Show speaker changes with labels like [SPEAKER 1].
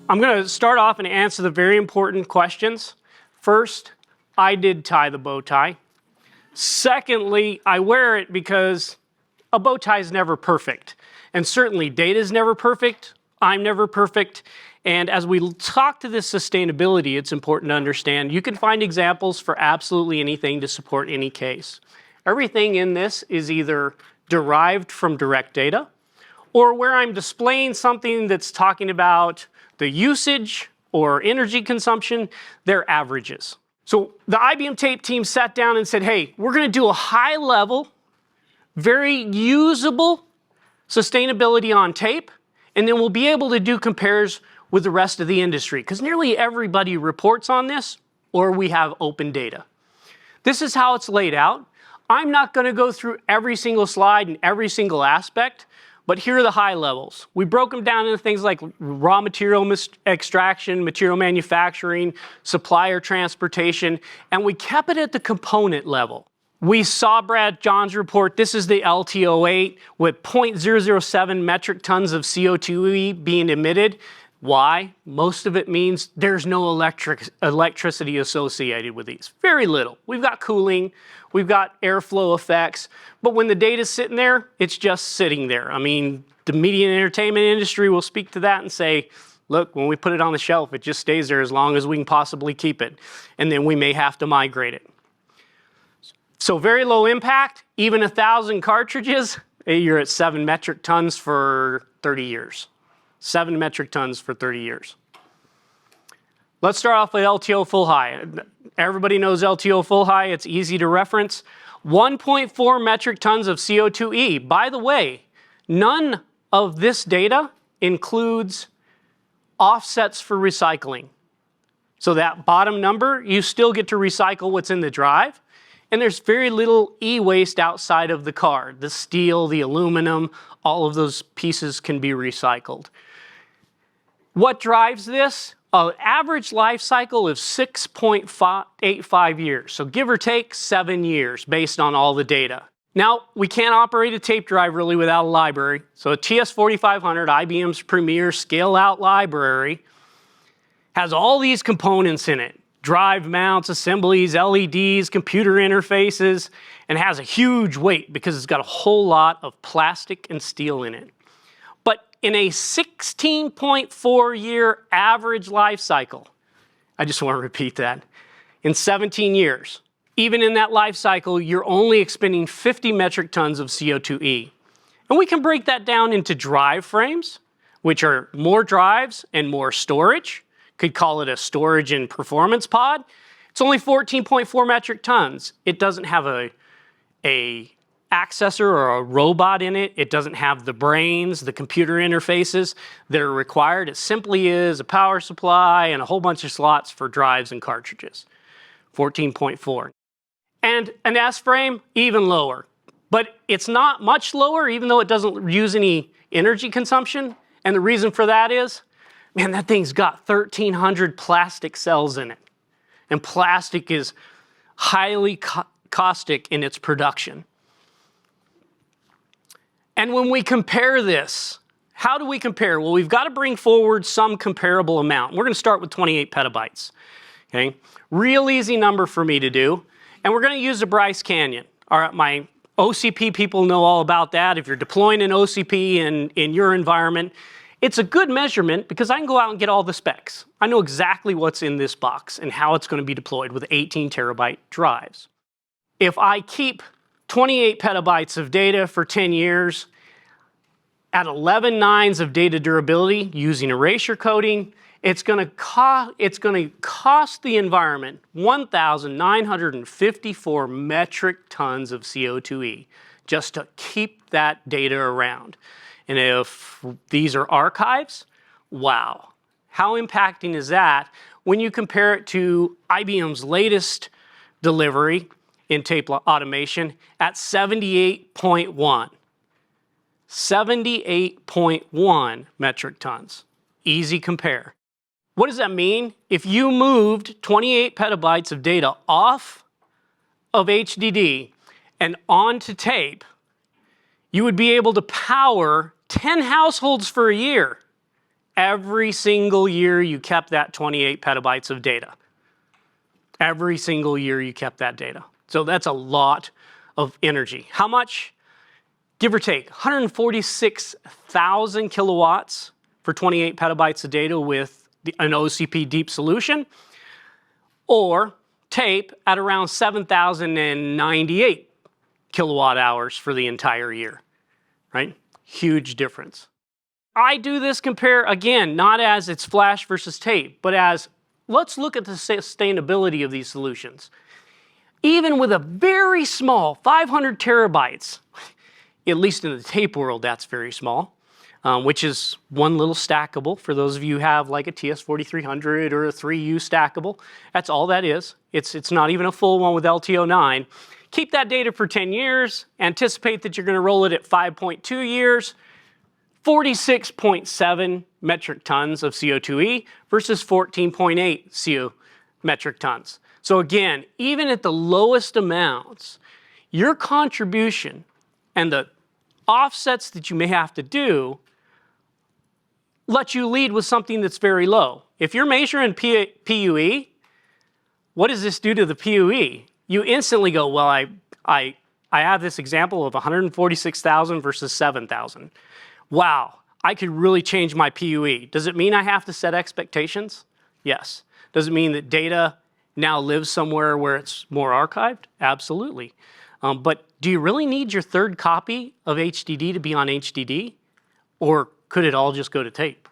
[SPEAKER 1] I'm going to start off and answer the very important questions. First, I did tie the bow tie. Secondly, I wear it because a bow tie is never perfect. And certainly data is never perfect. I'm never perfect. And as we talk to this sustainability, it's important to understand you can find examples for absolutely anything to support any case. Everything in this is either derived from direct data, or where I'm displaying something that's talking about the usage or energy consumption, they're averages. So the IBM tape team sat down and said, hey, we're going to do a high level, very usable sustainability on tape, and then we'll be able to do compares with the rest of the industry, because nearly everybody reports on this, or we have open data. This is how it's laid out. I'm not going to go through every single slide and every single aspect, but here are the high levels. We broke them down into things like raw material extraction, material manufacturing, supplier transportation, and we kept it at the component level. We saw Brad John's report. This is the LTO8 with 0.007 metric tons of CO2e being emitted. Why? Most of it means there's no electricity associated with these. Very little. We've got cooling, we've got airflow effects, but when the data's sitting there, it's just sitting there. I mean, the media and entertainment industry will speak to that and say, look, when we put it on the shelf, it just stays there as long as we can possibly keep it, and then we may have to migrate it. So very low impact, even 1,000 cartridges, you're at 7 metric tons for 30 years. 7 metric tons for 30 years. Let's start off with LTO full high. Everybody knows LTO full high. It's easy to reference. 1.4 metric tons of CO2e. By the way, none of this data includes offsets for recycling. So that bottom number, you still get to recycle what's in the drive. And there's very little e-waste outside of the card. The steel, the aluminum, all of those pieces can be recycled. What drives this? An average life cycle of 6.85 years. So give or take 7 years based on all the data. Now, we can't operate a tape drive really without a library. So a TS4500, IBM's premier scale-out library, has all these components in it. Drive mounts, assemblies, LEDs, computer interfaces, and has a huge weight because it's got a whole lot of plastic and steel in it. But in a 16.4 year average life cycle, I just want to repeat that, in 17 years, even in that life cycle, you're only expending 50 metric tons of CO2e. And we can break that down into drive frames, which are more drives and more storage. Could call it a storage and performance pod. It's only 14.4 metric tons. It doesn't have a accessor or a robot in it. It doesn't have the brains, the computer interfaces that are required. It simply is a power supply and a whole bunch of slots for drives and cartridges. 14.4. And an S frame, even lower. But it's not much lower, even though it doesn't use any energy consumption. And the reason for that is, man, that thing's got 1,300 plastic cells in it. And plastic is highly caustic in its production. And when we compare this, how do we compare? Well, we've got to bring forward some comparable amount. We're going to start with 28 petabytes. Okay? Real easy number for me to do. And we're going to use the Bryce Canyon. All right, my OCP people know all about that. If you're deploying an OCP in your environment, it's a good measurement because I can go out and get all the specs. I know exactly what's in this box and how it's going to be deployed with 18 terabyte drives. If I keep 28 petabytes of data for 10 years at 11 nines of data durability using erasure coding, it's going to cost the environment 1,954 metric tons of CO2e just to keep that data around. And if these are archives, wow. How impacting is that when you compare it to IBM's latest delivery in tape automation at 78.1. 78.1 metric tons. Easy compare. What does that mean? If you moved 28 petabytes of data off of HDD and onto tape, you would be able to power 10 households for a year every single year you kept that 28 petabytes of data. Every single year you kept that data. So that's a lot of energy. How much? Give or take, 146,000 kilowatts for 28 petabytes of data with an OCP deep solution, or tape at around 7,098 kilowatt hours for the entire year, right? Huge difference. I do this compare, again, not as it's flash versus tape, but as let's look at the sustainability of these solutions. Even with a very small 500 terabytes, at least in the tape world, that's very small, which is one little stackable. For those of you who have like a TS4300 or a 3U stackable, that's all that is. It's not even a full one with LTO9. Keep that data for 10 years, anticipate that you're going to roll it at 5.2 years, 46.7 metric tons of CO2e versus 14.8 CO metric tons. So again, even at the lowest amounts, your contribution and the offsets that you may have to do let you lead with something that's very low. If you're measuring PUE, what does this do to the PUE? You instantly go, well, I have this example of 146,000 versus 7,000. Wow, I could really change my PUE. Does it mean I have to set expectations? Yes. Does it mean that data now lives somewhere where it's more archived? Absolutely. But do you really need your third copy of HDD to be on HDD? Or could it all just go to tape?